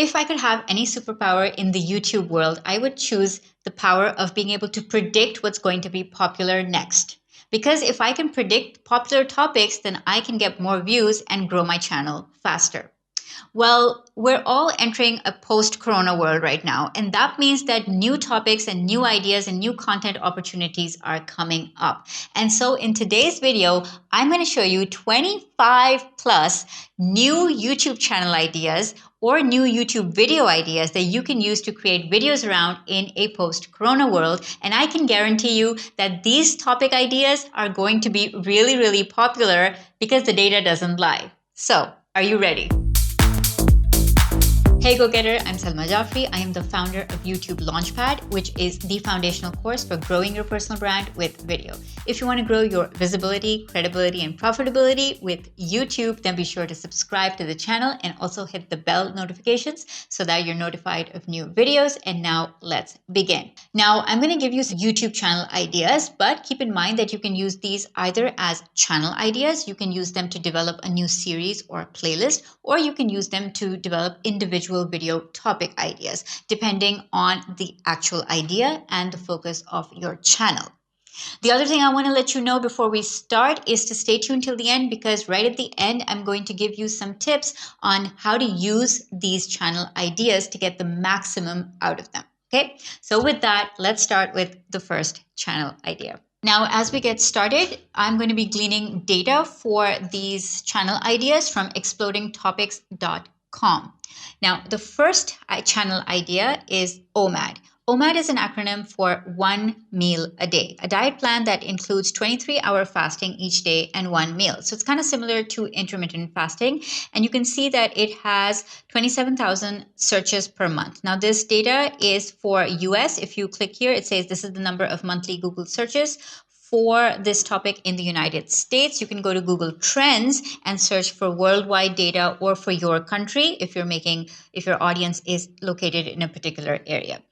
If I could have any superpower in the YouTube world, I would choose the power of being able to predict what's going to be popular next. Because if I can predict popular topics, then I can get more views and grow my channel faster. Well, we're all entering a post corona world right now, and that means that new topics and new ideas and new content opportunities are coming up. And so, in today's video, I'm going to show you 25 plus new YouTube channel ideas or new YouTube video ideas that you can use to create videos around in a post corona world. And I can guarantee you that these topic ideas are going to be really, really popular because the data doesn't lie. So, are you ready? Hey Go-Getter, I'm Salma Jafri. I am the founder of YouTube Launchpad, which is the foundational course for growing your personal brand with video. If you want to grow your visibility, credibility, and profitability with YouTube, then be sure to subscribe to the channel and also hit the bell notifications so that you're notified of new videos. And now let's begin. Now I'm going to give you some YouTube channel ideas, but keep in mind that you can use these either as channel ideas, you can use them to develop a new series or a playlist, or you can use them to develop individual video topic ideas, depending on the actual idea and the focus of your channel. The other thing I want to let you know before we start is to stay tuned till the end, because right at the end, I'm going to give you some tips on how to use these channel ideas to get the maximum out of them. Okay, so with that, let's start with the first channel idea. Now, as we get started, I'm going to be gleaning data for these channel ideas from explodingtopics.com. Now, the first channel idea is OMAD. OMAD is an acronym for one meal a day, a diet plan that includes 23-hour fasting each day and one meal. So it's kind of similar to intermittent fasting. And you can see that it has 27,000 searches per month. Now, this data is for US. If you click here, it says this is the number of monthly Google searches for this topic in the United States. You can go to Google Trends and search for worldwide data or for your country if your audience is located in a particular area.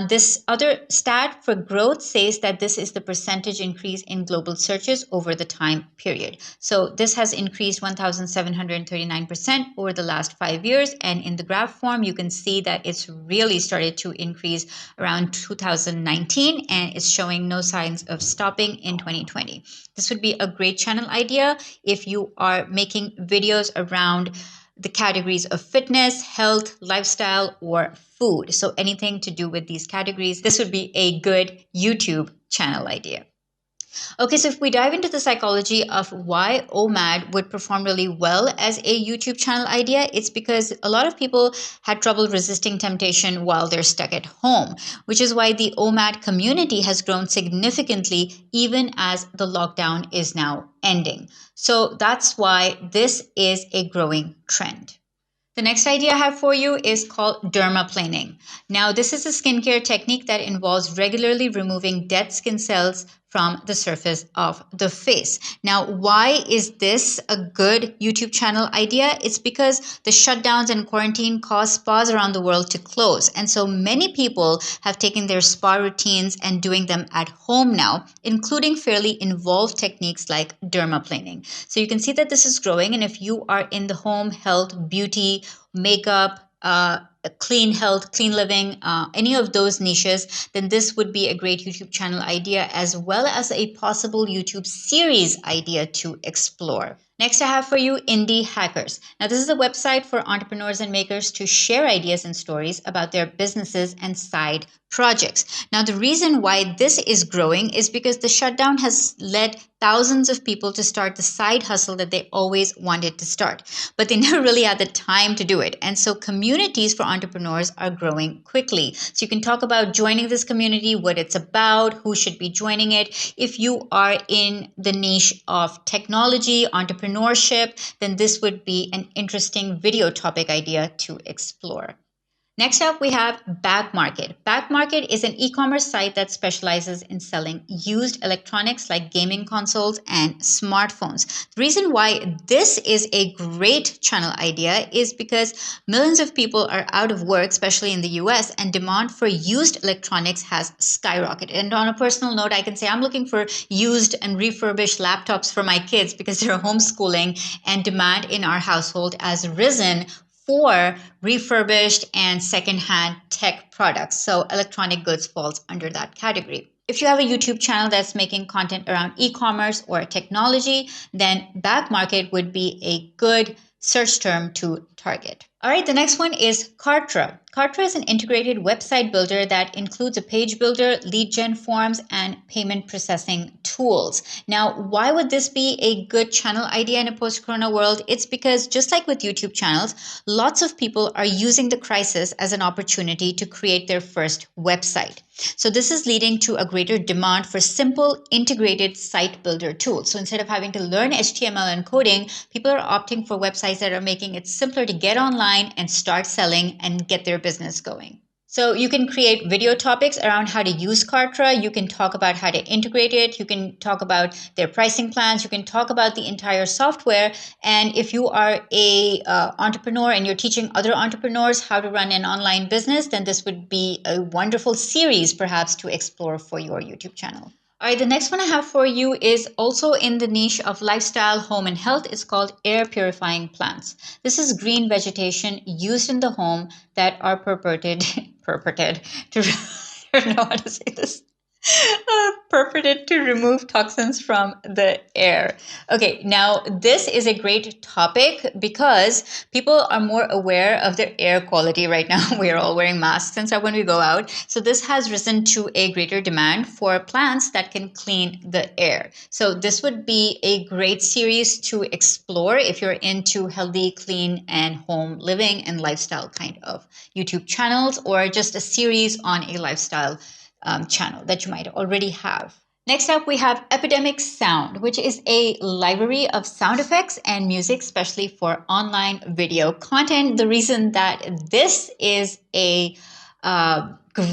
This other stat for growth says that this is the percentage increase in global searches over the time period. So this has increased 1,739% over the last 5 years. And in the graph form, you can see that it's really started to increase around 2019, and it's showing no signs of stopping in 2020. This would be a great channel idea if you are making videos around the categories of fitness, health, lifestyle, or food. So anything to do with these categories, this would be a good YouTube channel idea. Okay, so if we dive into the psychology of why OMAD would perform really well as a YouTube channel idea, it's because a lot of people had trouble resisting temptation while they're stuck at home, which is why the OMAD community has grown significantly even as the lockdown is now ending. So that's why this is a growing trend. The next idea I have for you is called dermaplaning. Now, this is a skincare technique that involves regularly removing dead skin cells from the surface of the face. Now, why is this a good YouTube channel idea? It's because the shutdowns and quarantine caused spas around the world to close. And so many people have taken their spa routines and doing them at home now, including fairly involved techniques like dermaplaning. So you can see that this is growing. And if you are in the home, health, beauty, makeup, clean health, clean living, any of those niches, then this would be a great YouTube channel idea, as well as a possible YouTube series idea to explore. Next, I have for you Indie Hackers. Now, this is a website for entrepreneurs and makers to share ideas and stories about their businesses and side projects. Now, the reason why this is growing is because the shutdown has led thousands of people to start the side hustle that they always wanted to start, but they never really had the time to do it. And so communities for entrepreneurs are growing quickly. So you can talk about joining this community, what it's about, who should be joining it. If you are in the niche of technology, entrepreneurship, then this would be an interesting video topic idea to explore. Next up, we have Backmarket. Backmarket is an e-commerce site that specializes in selling used electronics like gaming consoles and smartphones. The reason why this is a great channel idea is because millions of people are out of work, especially in the US, and demand for used electronics has skyrocketed. And on a personal note, I can say I'm looking for used and refurbished laptops for my kids because they're homeschooling, and demand in our household has risen for refurbished and secondhand tech products. So electronic goods falls under that category. If you have a YouTube channel that's making content around e-commerce or technology, then back market would be a good search term to target. All right, the next one is Kartra. Kartra is an integrated website builder that includes a page builder, lead gen forms, and payment processing tools. Now, why would this be a good channel idea in a post-corona world? It's because just like with YouTube channels, lots of people are using the crisis as an opportunity to create their first website. So this is leading to a greater demand for simple integrated site builder tools. So instead of having to learn HTML and coding, people are opting for websites that are making it simpler to get online and start selling and get their business going. So you can create video topics around how to use Kartra. You can talk about how to integrate it. You can talk about their pricing plans. You can talk about the entire software. And if you are a entrepreneur and you're teaching other entrepreneurs how to run an online business, then this would be a wonderful series perhaps to explore for your YouTube channel. All right, the next one I have for you is also in the niche of lifestyle, home, and health. It's called air purifying plants. This is green vegetation used in the home that are purported to I don't know how to say this. Purported to remove toxins from the air. Okay, now this is a great topic because people are more aware of their air quality right now. We are all wearing masks and stuff when we go out. So this has risen to a greater demand for plants that can clean the air. So this would be a great series to explore if you're into healthy, clean, and home living and lifestyle kind of YouTube channels, or just a series on a lifestyle channel that you might already have. Next up, we have Epidemic Sound, which is a library of sound effects and music, especially for online video content. The reason that this is a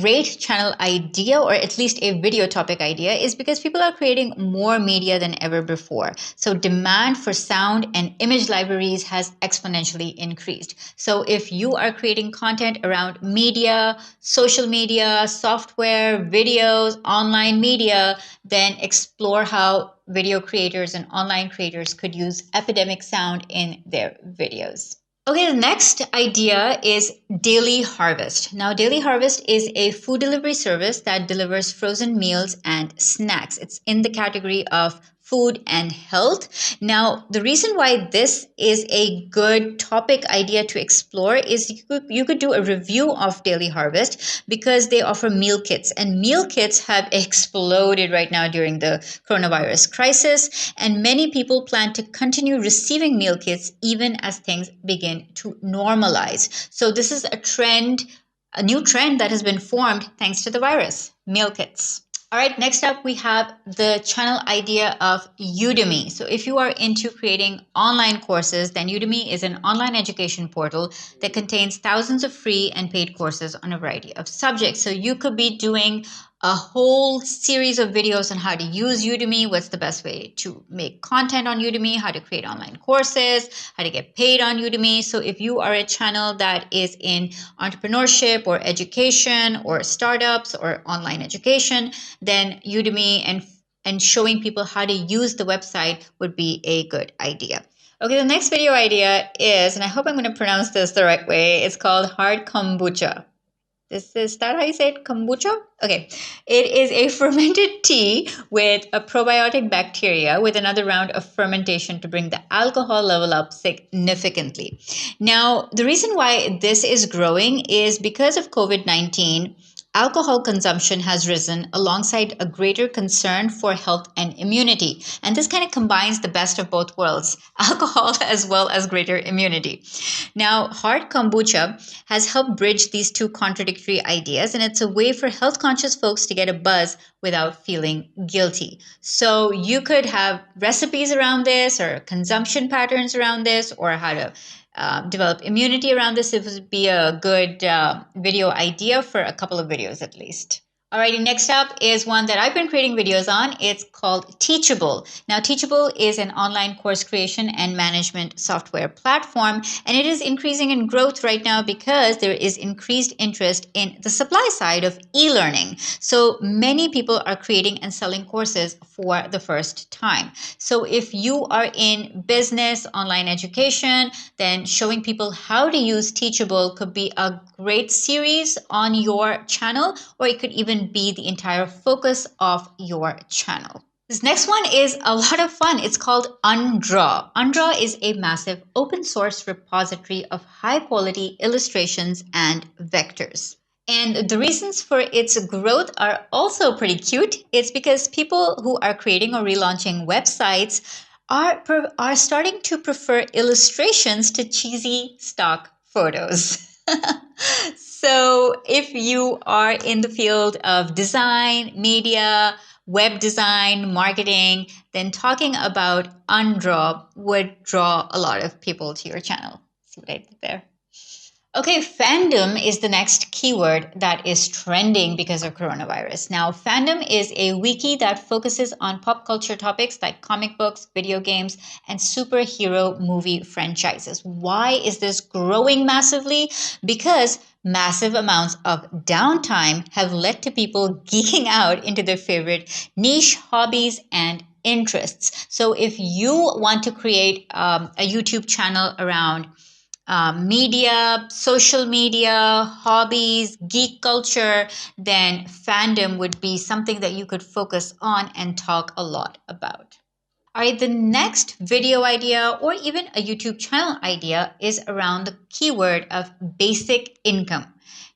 great channel idea, or at least a video topic idea, is because people are creating more media than ever before. So demand for sound and image libraries has exponentially increased. So if you are creating content around media, social media, software, videos, online media, then explore how video creators and online creators could use Epidemic Sound in their videos. Okay, the next idea is Daily Harvest. Now, Daily Harvest is a food delivery service that delivers frozen meals and snacks. It's in the category of food and health. Now, the reason why this is a good topic idea to explore is you could do a review of Daily Harvest because they offer meal kits, and meal kits have exploded right now during the coronavirus crisis, and many people plan to continue receiving meal kits even as things begin to normalize. So this is a new trend that has been formed thanks to the virus, meal kits. All right, next up, we have the channel idea of Udemy. So if you are into creating online courses, then Udemy is an online education portal that contains thousands of free and paid courses on a variety of subjects. So you could be doing a whole series of videos on how to use Udemy, what's the best way to make content on Udemy, how to create online courses, how to get paid on Udemy. So if you are a channel that is in entrepreneurship or education or startups or online education, then Udemy and showing people how to use the website would be a good idea. Okay, the next video idea is, and I hope I'm going to pronounce this the right way, it's called Hard Kombucha. Is that how you say it? Kombucha? Okay. It is a fermented tea with a probiotic bacteria with another round of fermentation to bring the alcohol level up significantly. Now, the reason why this is growing is because of COVID-19. Alcohol consumption has risen alongside a greater concern for health and immunity. And this kind of combines the best of both worlds, alcohol as well as greater immunity. Now, hard kombucha has helped bridge these two contradictory ideas, and it's a way for health conscious folks to get a buzz without feeling guilty. So you could have recipes around this, or consumption patterns around this, or how to develop immunity around this. It would be a good video idea for a couple of videos at least. Alrighty, next up is one that I've been creating videos on. It's called Teachable. Now, Teachable is an online course creation and management software platform, and it is increasing in growth right now because there is increased interest in the supply side of e-learning. So many people are creating and selling courses for the first time. So if you are in business, online education, then showing people how to use Teachable could be a great series on your channel, or it could even be the entire focus of your channel. This next one is a lot of fun. It's called Undraw. Undraw is a massive open source repository of high quality illustrations and vectors. And the reasons for its growth are also pretty cute. It's because people who are creating or relaunching websites are starting to prefer illustrations to cheesy stock photos. So if you are in the field of design, media, web design, marketing, then talking about Undraw would draw a lot of people to your channel. See what I did there? Okay, fandom is the next keyword that is trending because of coronavirus. Now, fandom is a wiki that focuses on pop culture topics like comic books, video games, and superhero movie franchises. Why is this growing massively? Because massive amounts of downtime have led to people geeking out into their favorite niche hobbies and interests. So if you want to create a YouTube channel around media, social media, hobbies, geek culture, then fandom would be something that you could focus on and talk a lot about. All right, the next video idea or even a YouTube channel idea is around the keyword of basic income.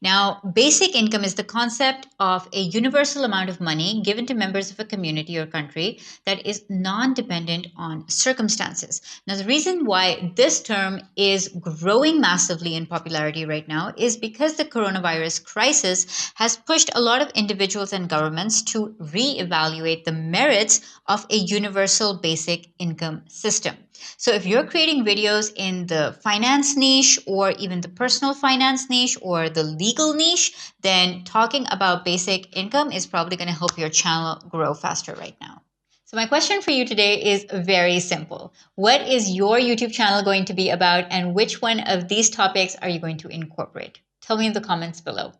Now, basic income is the concept of a universal amount of money given to members of a community or country that is non-dependent on circumstances. Now, the reason why this term is growing massively in popularity right now is because the coronavirus crisis has pushed a lot of individuals and governments to reevaluate the merits of a universal basic income system. So if you're creating videos in the finance niche or even the personal finance niche or the legal niche, then talking about basic income is probably going to help your channel grow faster right now. So my question for you today is very simple. What is your YouTube channel going to be about, and which one of these topics are you going to incorporate? Tell me in the comments below.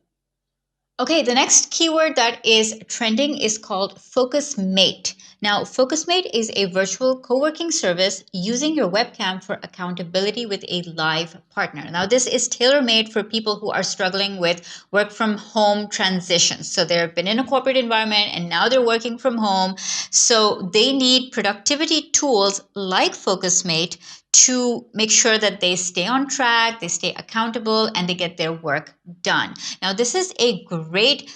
Okay, the next keyword that is trending is called FocusMate. Now, FocusMate is a virtual co-working service using your webcam for accountability with a live partner. Now, this is tailor-made for people who are struggling with work from home transitions. So they've been in a corporate environment and now they're working from home. So they need productivity tools like FocusMate to make sure that they stay on track, they stay accountable, and they get their work done. Now, this is a great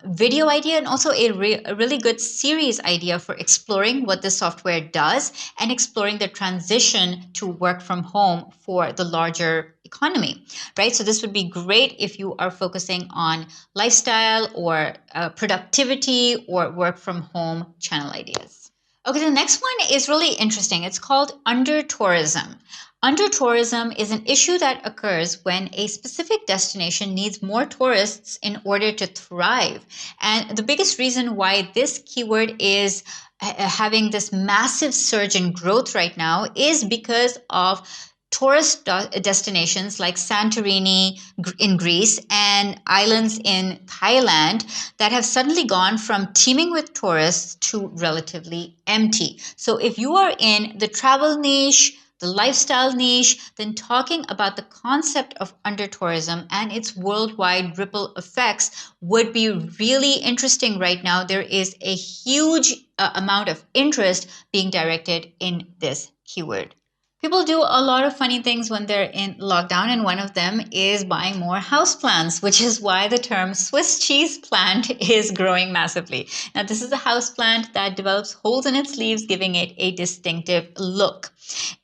video idea and also a really good series idea for exploring what the software does and exploring the transition to work from home for the larger economy, right? So this would be great if you are focusing on lifestyle or productivity or work from home channel ideas. Okay, the next one is really interesting. It's called under-tourism. Under-tourism is an issue that occurs when a specific destination needs more tourists in order to thrive. And the biggest reason why this keyword is having this massive surge in growth right now is because of tourist destinations like Santorini in Greece and islands in Thailand that have suddenly gone from teeming with tourists to relatively empty. So if you are in the travel niche, the lifestyle niche, then talking about the concept of under-tourism and its worldwide ripple effects would be really interesting right now. There is a huge amount of interest being directed in this keyword. People do a lot of funny things when they're in lockdown, and one of them is buying more houseplants, which is why the term Swiss cheese plant is growing massively. Now, this is a houseplant that develops holes in its leaves, giving it a distinctive look.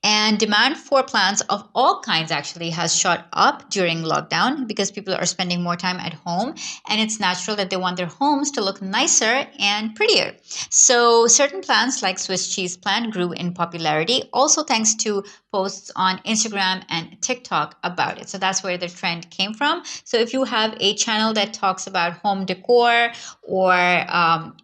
And demand for plants of all kinds actually has shot up during lockdown because people are spending more time at home, and it's natural that they want their homes to look nicer and prettier. So certain plants like Swiss cheese plant grew in popularity also thanks to posts on Instagram and TikTok about it. So that's where the trend came from. So if you have a channel that talks about home decor or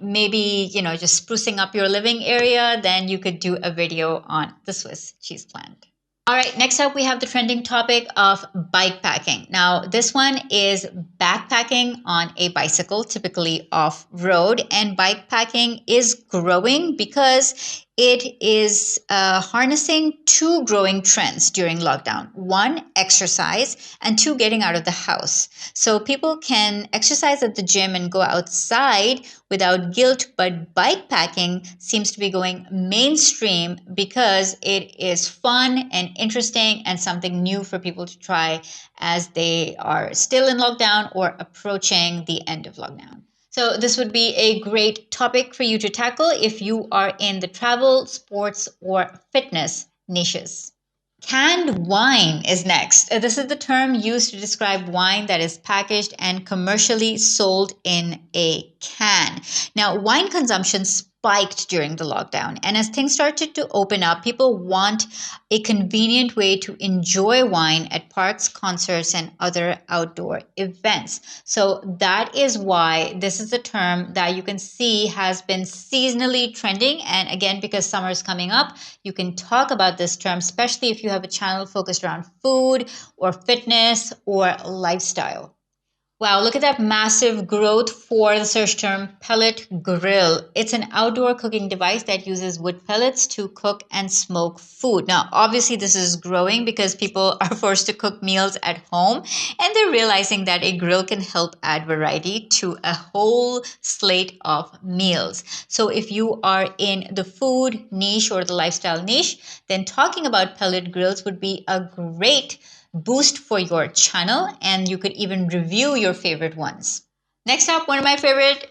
maybe, just sprucing up your living area, then you could do a video on the Swiss cheese plant. All right, next up we have the trending topic of bike packing. Now, this one is backpacking on a bicycle, typically off-road, and bike packing is growing because it is harnessing two growing trends during lockdown. One, exercise, and two, getting out of the house. So people can exercise at the gym and go outside without guilt, but bike packing seems to be going mainstream because it is fun and interesting and something new for people to try as they are still in lockdown or approaching the end of lockdown. So this would be a great topic for you to tackle if you are in the travel, sports, or fitness niches. Canned wine is next. This is the term used to describe wine that is packaged and commercially sold in a can. Now, wine consumption spiked during the lockdown, and as things started to open up, people want a convenient way to enjoy wine at parks, concerts, and other outdoor events. So that is why this is a term that you can see has been seasonally trending. And again, because summer is coming up, you can talk about this term, especially if you have a channel focused around food or fitness or lifestyle. Wow, look at that massive growth for the search term pellet grill. It's an outdoor cooking device that uses wood pellets to cook and smoke food. Now, obviously, this is growing because people are forced to cook meals at home and they're realizing that a grill can help add variety to a whole slate of meals. So, if you are in the food niche or the lifestyle niche, then talking about pellet grills would be a great boost for your channel, and you could even review your favorite ones. Next up, one of my favorite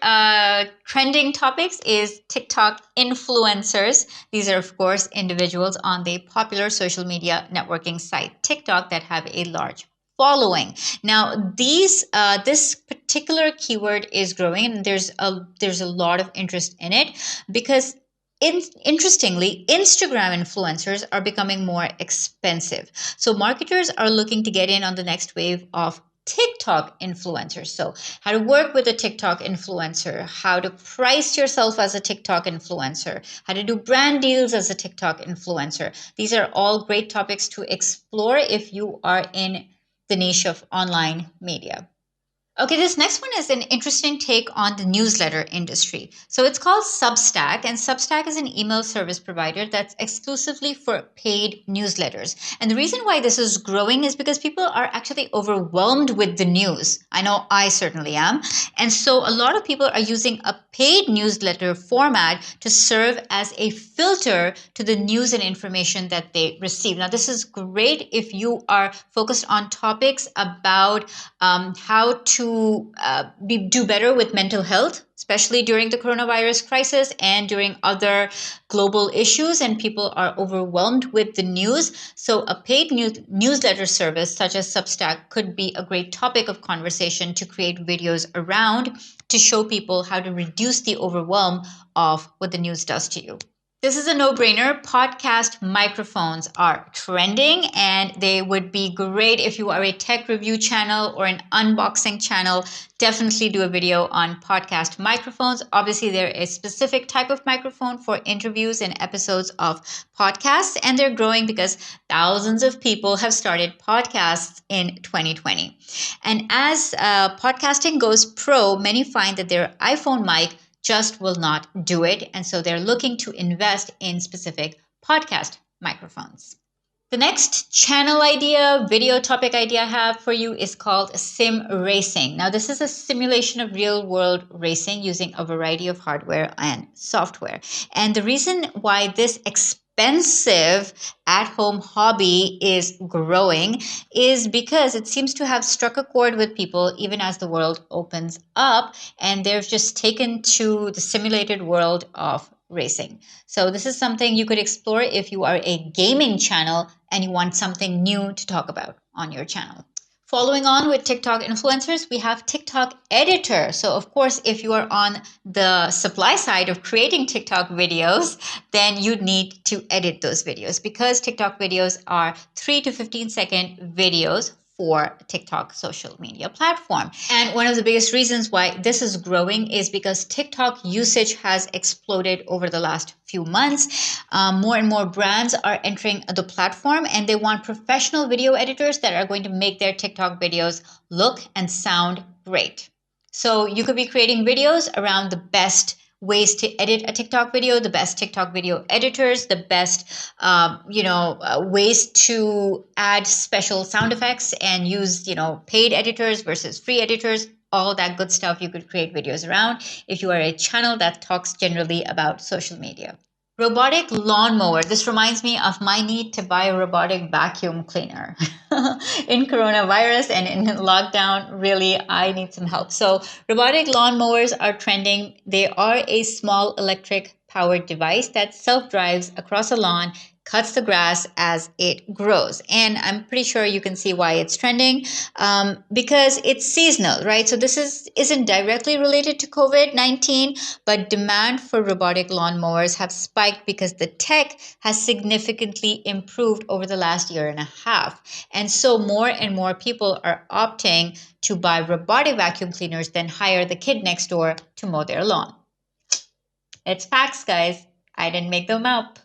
trending topics is TikTok influencers. These are, of course, individuals on the popular social media networking site TikTok that have a large following. Now, this particular keyword is growing, and there's a lot of interest in it because interestingly, Instagram influencers are becoming more expensive. So marketers are looking to get in on the next wave of TikTok influencers. So how to work with a TikTok influencer, how to price yourself as a TikTok influencer, how to do brand deals as a TikTok influencer. These are all great topics to explore if you are in the niche of online media. Okay, this next one is an interesting take on the newsletter industry. So it's called Substack, and Substack is an email service provider that's exclusively for paid newsletters. And the reason why this is growing is because people are actually overwhelmed with the news. I know I certainly am. And so a lot of people are using a paid newsletter format to serve as a filter to the news and information that they receive. Now, this is great if you are focused on topics about how to do better with mental health, especially during the coronavirus crisis and during other global issues, and people are overwhelmed with the news. So a paid newsletter service such as Substack could be a great topic of conversation to create videos around to show people how to reduce the overwhelm of what the news does to you. This is a no-brainer. Podcast microphones are trending, and they would be great if you are a tech review channel or an unboxing channel. Definitely do a video on podcast microphones. Obviously, there is a specific type of microphone for interviews and episodes of podcasts, and they're growing because thousands of people have started podcasts in 2020. And as podcasting goes pro, many find that their iPhone mic just will not do it. And so they're looking to invest in specific podcast microphones. The next channel idea, video topic idea I have for you is called sim racing. Now, this is a simulation of real world racing using a variety of hardware and software. And the reason why this expensive at-home hobby is growing is because it seems to have struck a chord with people even as the world opens up, and they've just taken to the simulated world of racing. So this is something you could explore if you are a gaming channel and you want something new to talk about on your channel. Following on with TikTok influencers, we have TikTok editor. So of course, if you are on the supply side of creating TikTok videos, then you need to edit those videos because TikTok videos are 3 to 15-second videos for TikTok social media platform. And one of the biggest reasons why this is growing is because TikTok usage has exploded over the last few months. More and more brands are entering the platform and they want professional video editors that are going to make their TikTok videos look and sound great. So you could be creating videos around the best ways to edit a TikTok video, the best TikTok video editors, the best, ways to add special sound effects and use, paid editors versus free editors, all that good stuff you could create videos around if you are a channel that talks generally about social media. Robotic lawnmower. This reminds me of my need to buy a robotic vacuum cleaner. In coronavirus and in lockdown, really, I need some help. So robotic lawnmowers are trending. They are a small electric powered device that self-drives across a lawn, cuts the grass as it grows. And I'm pretty sure you can see why it's trending because it's seasonal, right? So this isn't directly related to COVID-19, but demand for robotic lawnmowers have spiked because the tech has significantly improved over the last year and a half. And so more and more people are opting to buy robotic vacuum cleaners than hire the kid next door to mow their lawn. It's facts, guys. I didn't make them up.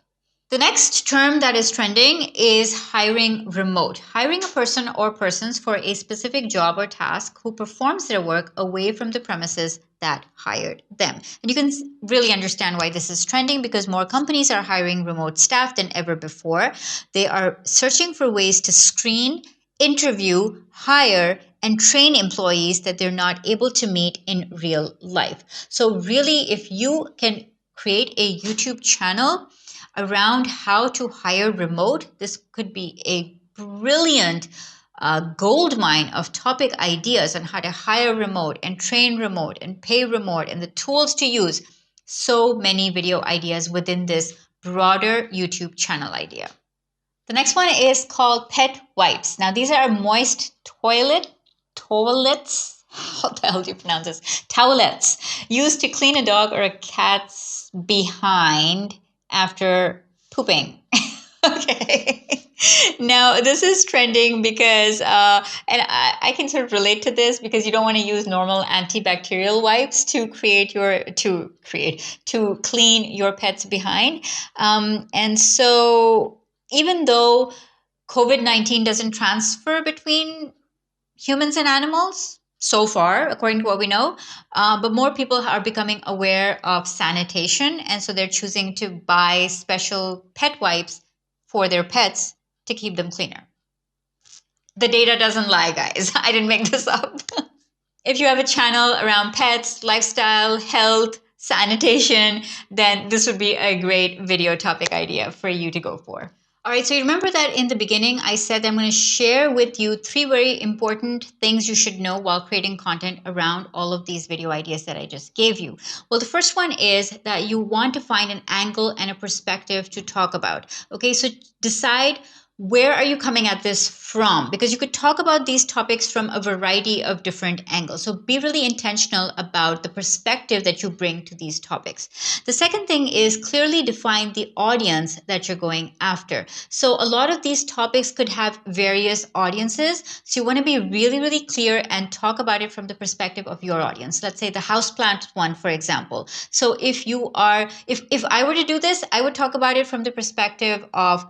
The next term that is trending is hiring remote. Hiring a person or persons for a specific job or task who performs their work away from the premises that hired them. And you can really understand why this is trending because more companies are hiring remote staff than ever before. They are searching for ways to screen, interview, hire, and train employees that they're not able to meet in real life. So really, if you can create a YouTube channel around how to hire remote, this could be a brilliant gold mine of topic ideas on how to hire remote and train remote and pay remote and the tools to use. So many video ideas within this broader YouTube channel idea. The next one is called pet wipes. Now these are moist toilets. How the hell do you pronounce this? Towelettes used to clean a dog or a cat's behind after pooping. Okay. Now, this is trending because, and I can sort of relate to this because you don't want to use normal antibacterial wipes to clean your pet's behind. And so even though COVID-19 doesn't transfer between humans and animals, so far, according to what we know, but more people are becoming aware of sanitation, and so they're choosing to buy special pet wipes for their pets to keep them cleaner. The data doesn't lie, guys. I didn't make this up. If you have a channel around pets, lifestyle, health, sanitation, then this would be a great video topic idea for you to go for. All right, so you remember that in the beginning, I said I'm going to share with you 3 very important things you should know while creating content around all of these video ideas that I just gave you. Well, the first one is that you want to find an angle and a perspective to talk about. Okay, so decide where are you coming at this from? Because you could talk about these topics from a variety of different angles. So be really intentional about the perspective that you bring to these topics. The second thing is clearly define the audience that you're going after. So a lot of these topics could have various audiences. So you want to be really, really clear and talk about it from the perspective of your audience. Let's say the houseplant one, for example. So if I were to do this, I would talk about it from the perspective of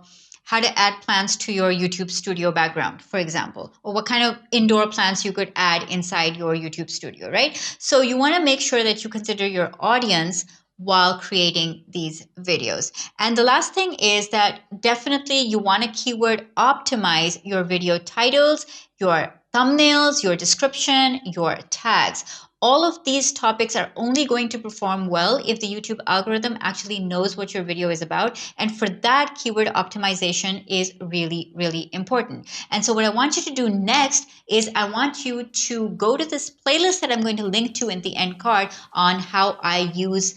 how to add plants to your YouTube studio background, for example, or what kind of indoor plants you could add inside your YouTube studio, right? So you want to make sure that you consider your audience while creating these videos. And the last thing is that definitely you want to keyword optimize your video titles, your thumbnails, your description, your tags. All of these topics are only going to perform well if the YouTube algorithm actually knows what your video is about. And for that, keyword optimization is really, really important. And so what I want you to do next is I want you to go to this playlist that I'm going to link to in the end card on how I use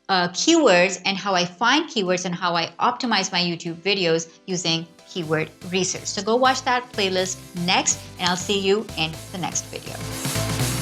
keywords and how I find keywords and how I optimize my YouTube videos using keyword research. So go watch that playlist next, and I'll see you in the next video.